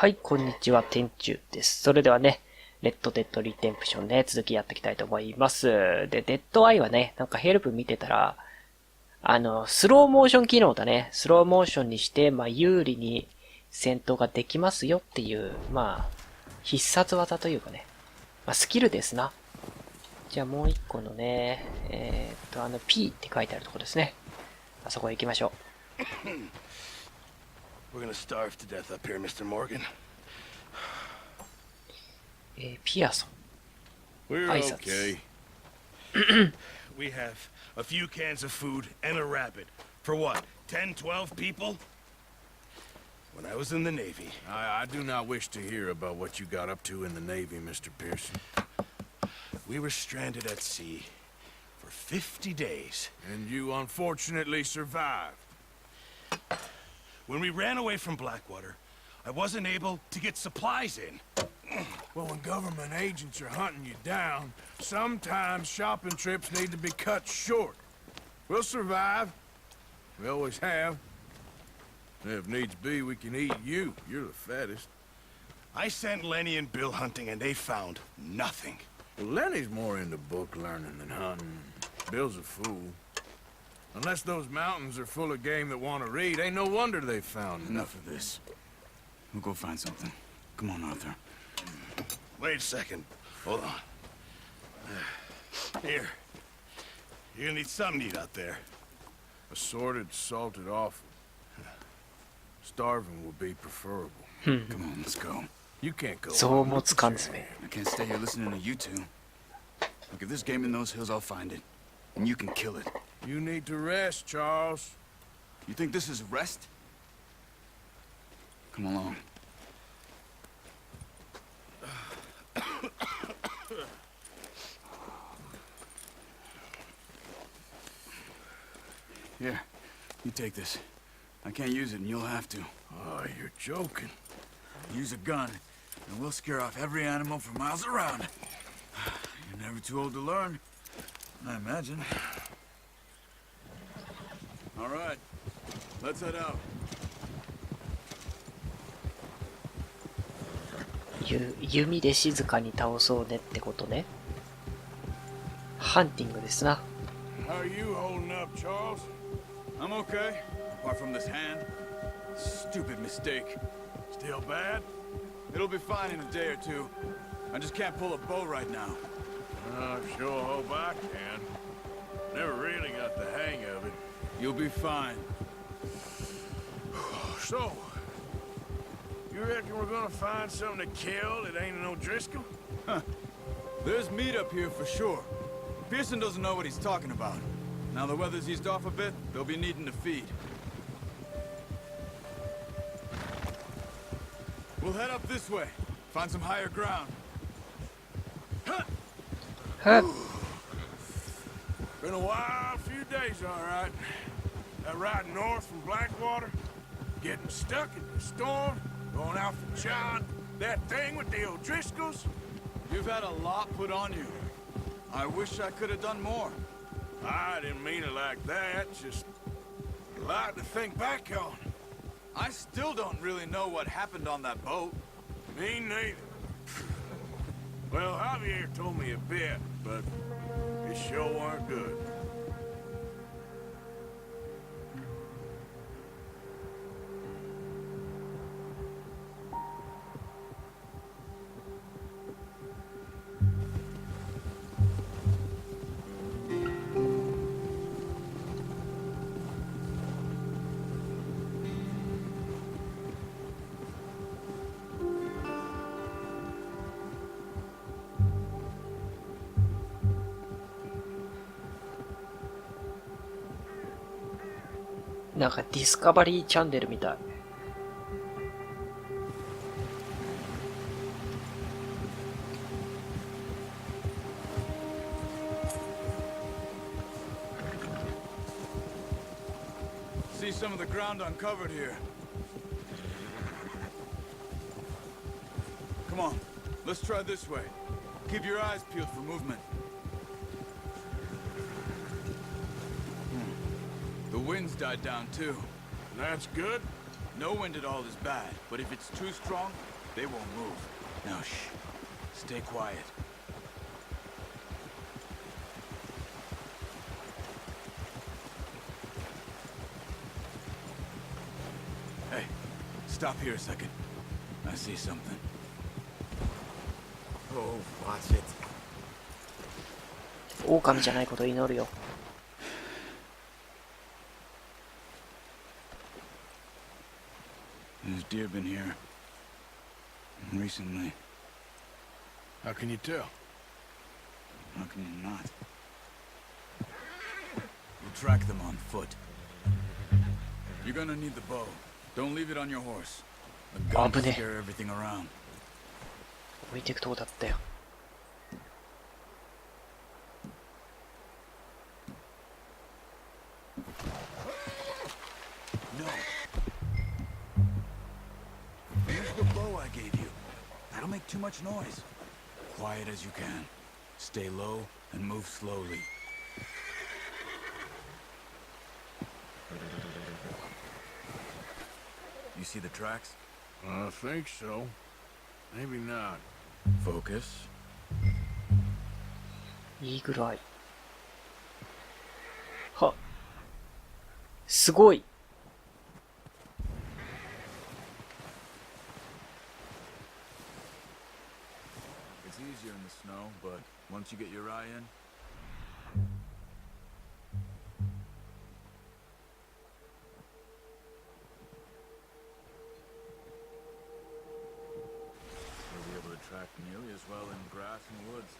はい、こんにちは、天ちゅーです。それではね、レッドデッドリデンプションね、続きやっていきたいと思います。で、デッドアイはね、なんかヘルプ見てたら、スローモーション機能だね。スローモーションにして、有利に戦闘ができますよっていう、必殺技というかね、スキルですな。じゃあもう一個のね、P って書いてあるところですね。あそこへ行きましょう。We're gonna starve to death up here, Mr. Morgan. ピアソン。We're okay. We have a few cans of food and a rabbit. For what? 10, 12 people? When I was in the Navy. I do not wish to hear about what you got up to in the Navy, Mr. Pearson. We were stranded at sea for 50 days. And you unfortunately survived. When we ran away from Blackwater, I wasn't able to get supplies in. Well, when government agents are hunting you down, sometimes shopping trips need to be cut short. We'll survive. We always have. If needs be, we can eat you. You're the fattest. I sent Lenny and Bill hunting, and they found nothing. Well, Lenny's more into book learning than hunting. Bill's a fool. Unless those mountains are full of game that want to read, ain't no wonder they found Enough of this. We'll go find something. Come on, Arthur. Wait a second. Hold on. Here. You're gonna need something to eat out there. Assorted, salted offal. Starving will be preferable. Come on, let's go. You can't go. 臓物缶詰。 I can't stay here listening to you two. Look, if there's game in those hills, I'll find it. And you can kill it. You need to rest, Charles. You think this is rest? Come along. Here, you take this. I can't use it, and you'll have to. Oh, you're joking. Use a gun, and we'll scare off every animal for miles around. You're never too old to learn, I imagine. All right, let's head out. 弓で静かに倒そうねってことね。ハンティングですな。 How are you holding up, Charles? I'm okay, apart from this hand. Stupid mistake. Still bad? It'll be fine in a day or two. I just can't pull a bow right now. I sure hope I can. Never really got the hang of it. You'll be fine. So, you reckon we're gonna find something to kill that ain't an O'Driscoll? There's meat up here for sure. Pearson doesn't know what he's talking about. Now the weather's eased off a bit, they'll be needing to feed. We'll head up this way. Find some higher ground. Been a wild few days, all right. That ride north from Blackwater, getting stuck in the storm, going out for John, that thing with the O'Driscolls. You've had a lot put on you. I wish I could have done more. I didn't mean it like that, just a lot to think back on. I still don't really know what happened on that boat. Me neither. Well, Javier told me a bit, but it sure weren't good. なんかディスカバリーチャンネルみたい。See some of the ground uncovered here. Come on, let's try this way. Keep your eyes peeled for movement. The wind's died down too. That's good. No wind at all is bad, but if it's too strong, they won't move. Now shh. Stay quiet. Hey, stop here a second. I see something. Oh, watch it. 狼じゃないことを祈るよ。There's deer been here. Recently. How can you tell? How can you not? We'll track them on foot. You're gonna need the bow. Don't leave it on your horse. A gun will scare everything around. 置いていくとこだったよ。No. Use the bow I gave you. That'll make too much noise. Quiet as you can. Stay low and move slowly. You see the tracks? I think so. Maybe not. Focus. いいぐらい。は。すごい。It's easier in the snow, but once you get your eye in, you'll be able to track nearly as well in grass and woods.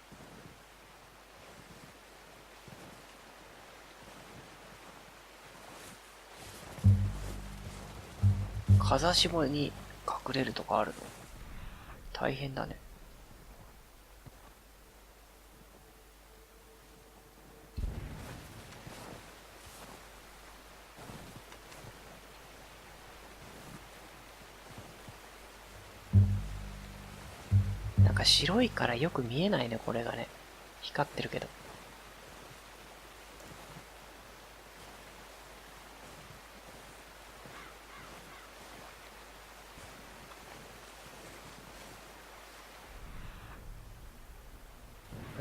風下に隠れるとかあるの？大変だね。なんか白いからよく見えないね、これがね。光ってるけど。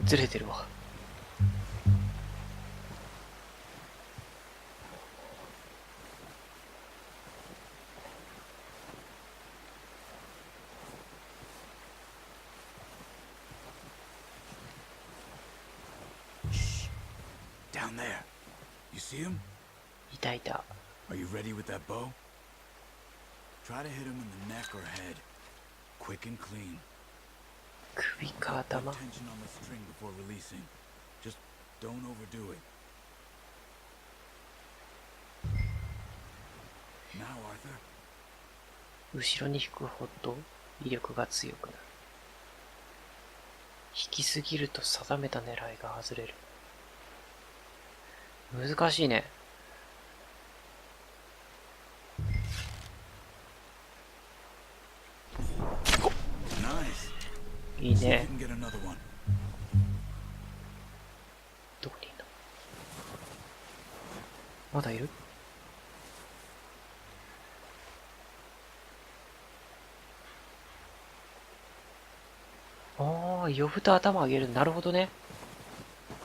ずれてるわ。Down there. You see him? いたいた。 Are you ready with that bow? Try to hit him in the neck or head. Quick and clean. 首か Put 頭。 tension on the string before releasing. Just don't overdo it. Now, Arthur. 後ろに引くほど威力が強くなる。引きすぎると定めた狙いが外れる。難しいね。いいね。どこにいるの？まだいる？ああ、呼ぶと頭上げる。なるほどね。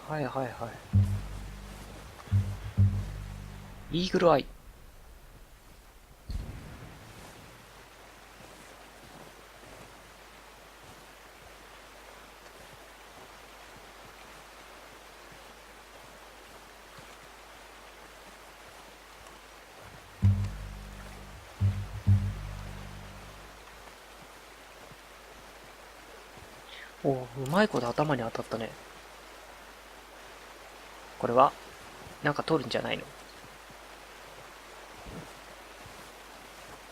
はいはいはい。イーグルアイ。おう、うまいこと頭に当たったね。これはなんか取るんじゃないの？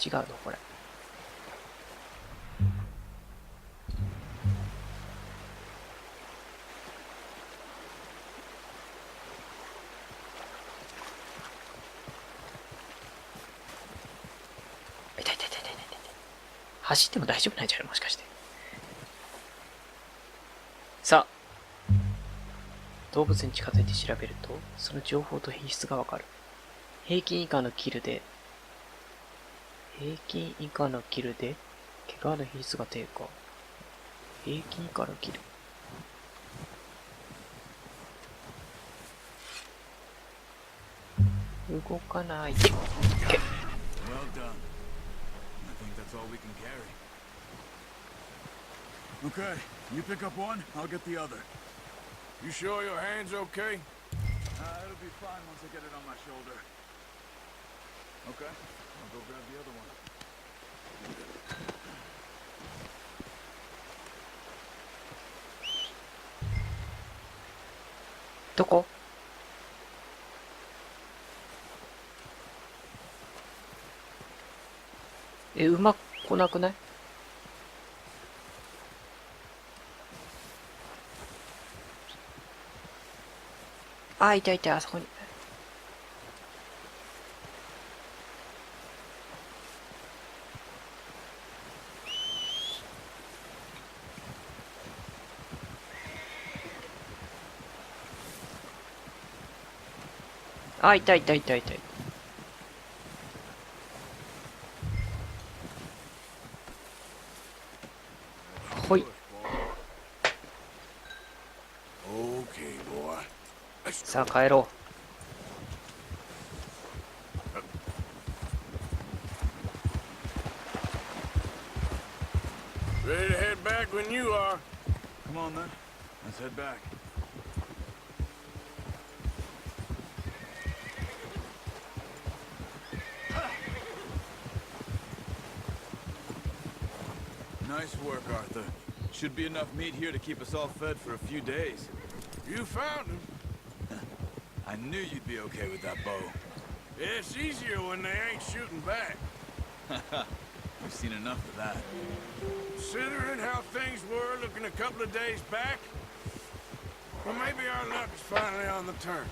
違うのこれ。痛い痛い痛い痛い痛い。走っても大丈夫なんじゃない？もしかして。さあ、動物に近づいて調べると、その情報と品質がわかる。平均以下のキルで、平均以下のキルで怪我の比率が低下。平均以下のキル。動かない。Well done. I think that's all we can carry. Okay, you pick up one, I'll get the other. You sure your hand's okay? It'll be fine once I get it on my shoulder. Okay, I'll go grab the other one. どこ？馬来なくない？あ、いたいた、あそこに。あ、いたいたいたいた。ほい。Okay, boy. さあ帰ろう。 Ready to head back when you are. Come on then, let's head back. Nice work, Arthur. Should be enough meat here to keep us all fed for a few days. You found him. I knew you'd be okay with that bow. It's easier when they ain't shooting back. We've seen enough of that. Considering how things were looking a couple of days back, well, maybe our luck is finally on the turn.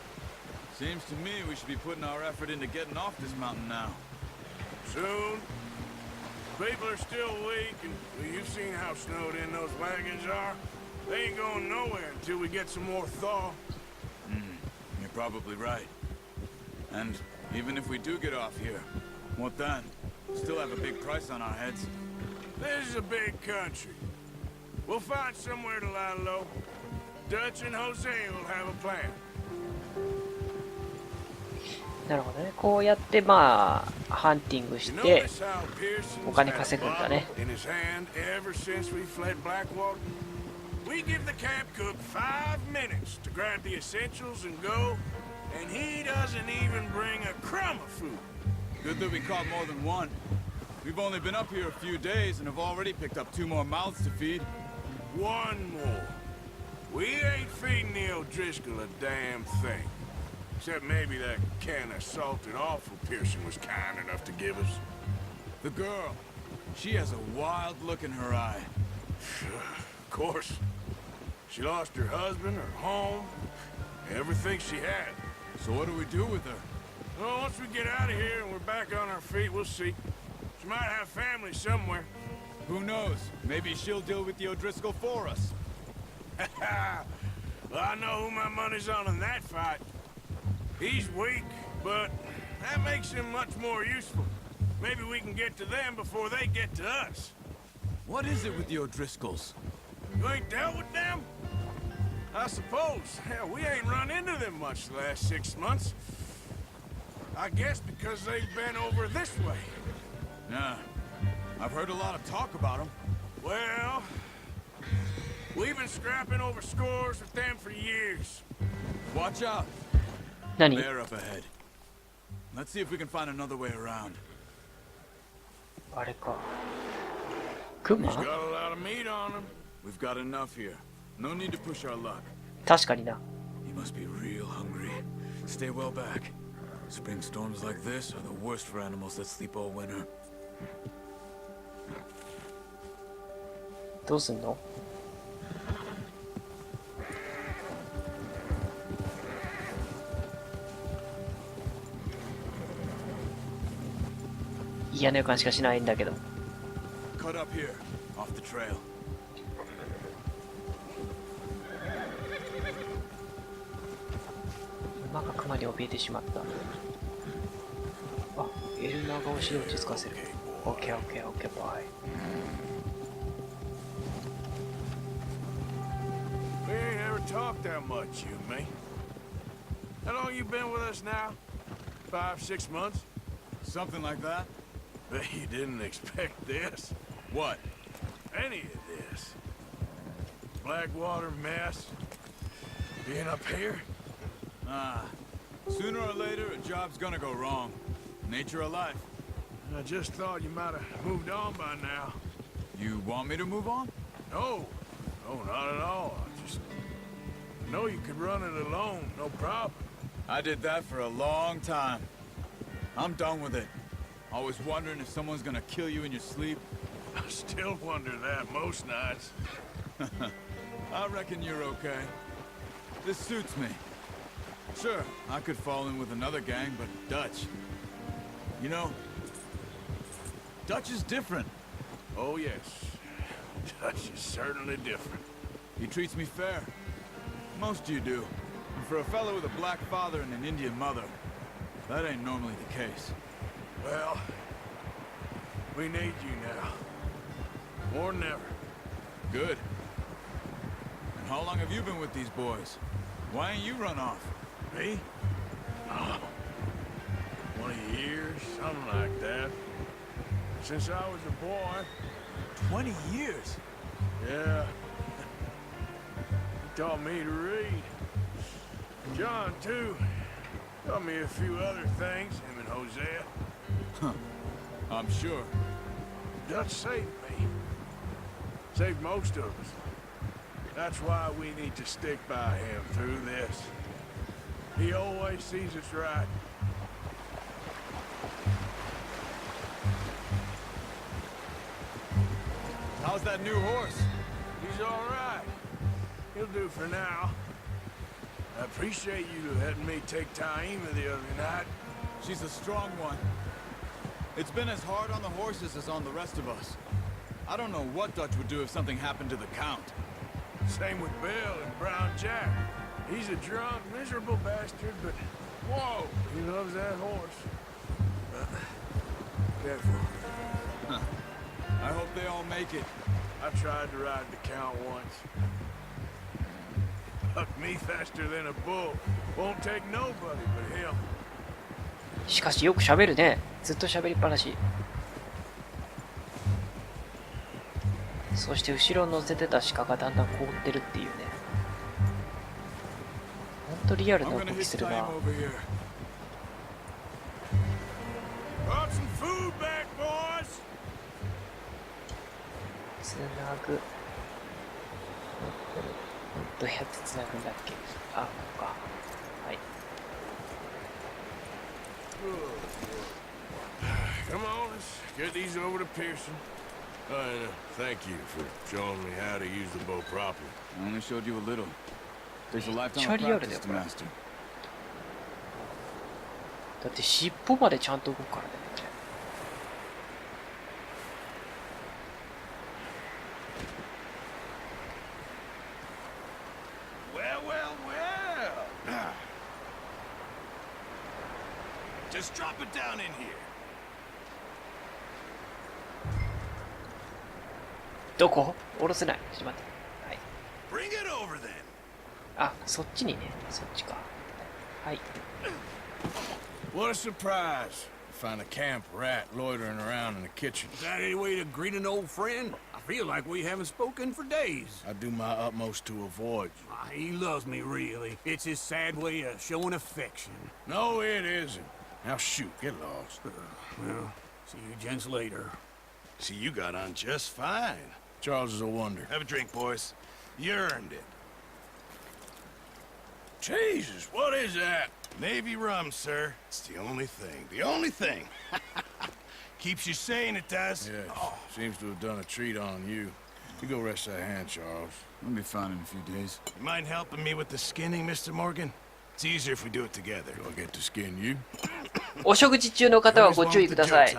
Seems to me we should be putting our effort into getting off this mountain now. Soon. People are still weak, and well, you've seen how snowed in those wagons are. They ain't going nowhere until we get some more thaw. You're probably right. And even if we do get off here, what then? Still have a big price on our heads. This is a big country. We'll find somewhere to lie low. Dutch and Jose will have a plan. なるほどね。こうやってまあハンティングし You て notice how Pearson's お金 had a 稼ぐんだね。 bottle in his hand ever since we fled Blackwater? We give the camp cook 5 minutes to grab the essentials and go, and he doesn't even bring a crumb of food. Good that we caught more than one. We've only been up here a few days and have already picked up 2 more mouths to feed. One more. We ain't feeding the O'Driscoll a damn thing. Except maybe that can of salted offal Pearson was kind enough to give us. The girl. She has a wild look in her eye. Of course. She lost her husband, her home, everything she had. So what do we do with her? Well, once we get out of here and we're back on our feet, we'll see. She might have family somewhere. Who knows? Maybe she'll deal with the O'Driscoll for us. Well, I know who my money's on in that fight. He's weak, but that makes him much more useful. Maybe we can get to them before they get to us. What is it with the O'Driscolls? You ain't dealt with them? I suppose. Hell, we ain't run into them much the last 6 months. I guess because they've been over this way. Nah. I've heard a lot of talk about them. Well, we've been scrapping over scores with them for years. Watch out. 何？ Bear up ahead. Let's see if we can find another way around. あれか。ク He's マ？ got a lot of meat on him. We've got enough here. No need to push our luck. 確かにな。 He must be real hungry. Stay well back. Spring storms like this are the worst for animals that sleep all winter. どうすんの？嫌な予感しかしないんだけど。 Cut up here, off the trail. 馬が熊に怯えてしまった。あ、エルナーがお尻を落ち着かせる。 Okay, boy. Okay, okay, okay, bye. We ain't ever talked that much, you and me. How long you been with us now? 5, 6 months? Something like that? Bet you didn't expect this. What? Any of this. Blackwater mess. Being up here? Ah, sooner or later, a job's gonna go wrong. Nature of life. I just thought you might have moved on by now. You want me to move on? No. No, not at all. I just know you could run it alone, no problem. I did that for a long time. I'm done with it. Always wondering if someone's gonna kill you in your sleep. I still wonder that most nights. I reckon you're okay. This suits me. Sure, I could fall in with another gang, but Dutch... You know, Dutch is different. Oh, yes. Dutch is certainly different. He treats me fair. Most of you do. And for a fellow with a black father and an Indian mother, that ain't normally the case. Well, we need you now. More than ever. Good. And how long have you been with these boys? Why ain't you run off? Me? Oh, 20 years, something like that. Since I was a boy. 20 years? Yeah. He taught me to read. John, too. Taught me a few other things, him and Hosea. Huh. I'm sure. Dutch saved me. Saved most of us. That's why we need to stick by him through this. He always sees us right. How's that new horse? He's all right. He'll do for now. I appreciate you letting me take Taima the other night. She's a strong one. It's been as hard on the horses as on the rest of us. I don't know what Dutch would do if something happened to the Count. Same with Bill and Brown Jack. He's a drunk, miserable bastard, but whoa, he loves that horse. Careful. Huh. I hope they all make it. I tried to ride the Count once. Bucked me faster than a bull. Won't take nobody but him. しかしよく喋るね。ずっと喋りっぱなし。そして後ろに乗せてた鹿がだんだん凍ってるっていうね。ほんとリアルな動きするな。Brought some food back, boys. つなぐ。どうやってつなぐんだっけ。あ、ここか。はい。Come on, let's get these over to Pearson. Thank you for showing me how to use the bow properly. I only showed you a little. There's a lifetime of Charlie practice to master. だって尻尾までちゃんと動くからね。Just drop it down in here. どこ？下ろせない。ちょっと待って。はい。 Bring it over then. あ、そっちにね。そっちか。はい。 What a surprise. Find a camp rat loitering around in the kitchen. Is that any way to greet an old friend? I feel like we haven't spoken for days. I do my utmost to avoid you. He loves me, really. It's his sad way of showing affection. No, it isn't. Now shoot, get lost. Well, see you gents later. See, you got on just fine. Charles is a wonder. Have a drink, boys. You earned it. Jesus, what is that? Navy rum, sir. It's the only thing. The only thing. Keeps you sane, it does. Yes, seems to have done a treat on you. You go rest that hand, Charles. I'll be fine in a few days. You mind helping me with the skinning, Mr. Morgan? It's easier if we do it together. Do I get to skin you? お食事中の方はご注意ください。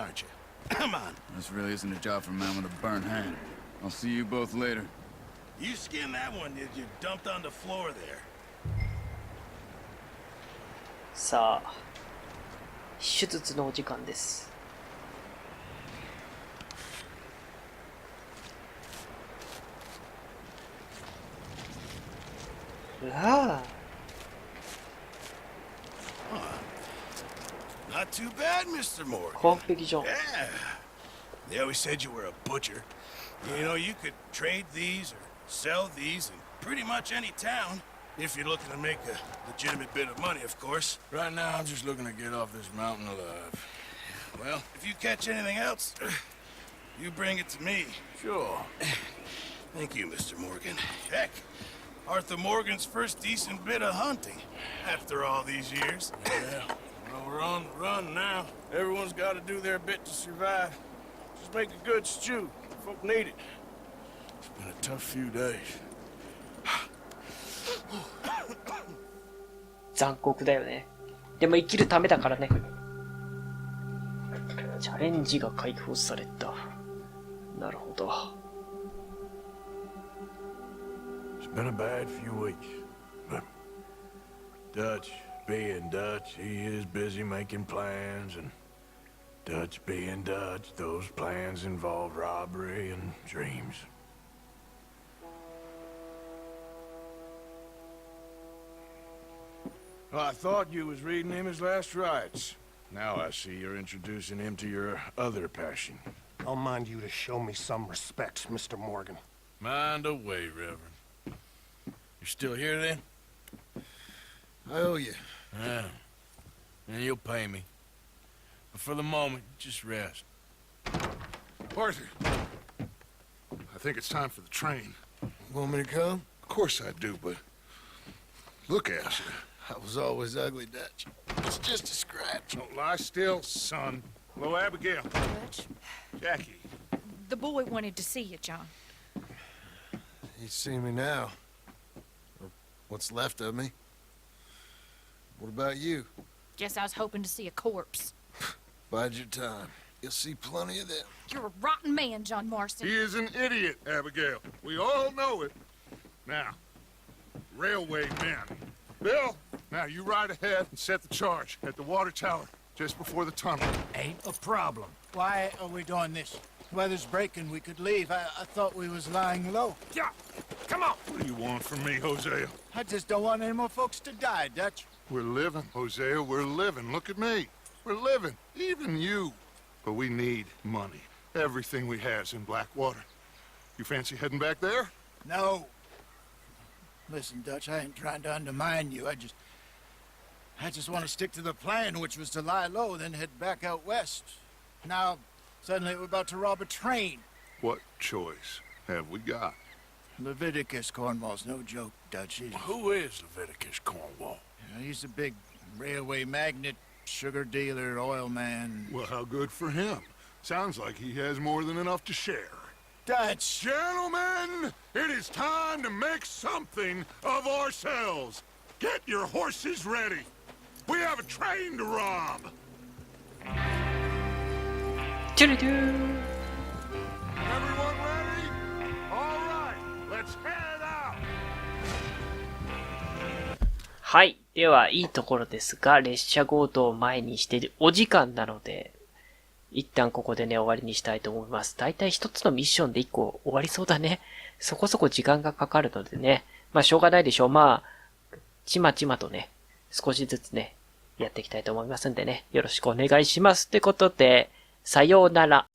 Come on. This really isn't a job for a man with a burnt hand. I'll see you both later. You skin that one that you dumped on the floor there. さあ、手術のお時間です。うわ Not too bad, Mr. ぁ、 Morgan. 完璧じゃん。 Yeah. They always said you were a butcher. You know, you could trade these or sell these in pretty much any town. If you're looking to make a legitimate bit of money, of course. Right now, I'm just looking to get off this mountain alive. Well, if you catch anything else, you bring it to me. Sure. Thank you, Mr. Morgan. Heck, Arthur Morgan's first decent bit of hunting after all these years. Yeah. Well, we're on the run now. Everyone's got to do their bit to survive. Just make a good stew. Folk need it. It's been a tough few days. 残酷だよね。でも生きるためだからね。チャレンジが解放された。なるほど。It's been a bad few weeks, but Dutch being Dutch, he is busy making plans, and Dutch being Dutch, those plans involve robbery and dreams. Well, I thought you was reading him his last rites. Now I see you're introducing him to your other passion. I'll mind you to show me some respect, Mr. Morgan. Mind away, Reverend. You're still here, then? I owe you. Yeah. And you'll pay me. But for the moment, just rest. Arthur, I think it's time for the train. Want me to come? Of course I do, but look at you. I was always ugly, Dutch. It's just a scratch. Don't lie still, son. Hello, Abigail. Dutch, Jackie. the boy wanted to see you, John. He's seen me now. Or what's left of me. What about you? Guess I was hoping to see a corpse. Bide your time. You'll see plenty of them. You're a rotten man, John Marston. He is an idiot, Abigail. We all know it. Now, railway men. Bill, now you ride ahead and set the charge at the water tower just before the tunnel. Ain't a problem. Why are we doing this? Weather's breaking. We could leave. I thought we was lying low. Yeah, come on. What do you want from me, Hosea? I just don't want any more folks to die, Dutch. We're living, Hosea. We're living. Look at me. We're living. Even you. But we need money. Everything we has in Blackwater. You fancy heading back there? No. Listen, Dutch, I ain't trying to undermine you. I just want to stick to the plan, which was to lie low, then head back out west. Now, suddenly we're about to rob a train. What choice have we got? Leviticus Cornwall's no joke, Dutch. Who is Leviticus Cornwall? He's a big railway magnate, sugar dealer, oil man. Well, how good for him. Sounds like he has more than enough to share. Dutch! Gentlemen, it is time to make something of ourselves. Get your horses ready. We have a train to rob. チュルトゥー Everyone ready? All right, let's head out. はい。では、いいところですが、列車強盗を前にしているお時間なので、一旦ここでね、終わりにしたいと思います。だいたい一つのミッションで一個終わりそうだね。そこそこ時間がかかるのでね。まあ、しょうがないでしょう。まあ、ちまちまとね、少しずつね、やっていきたいと思いますんでね。よろしくお願いします。ってことで、さようなら。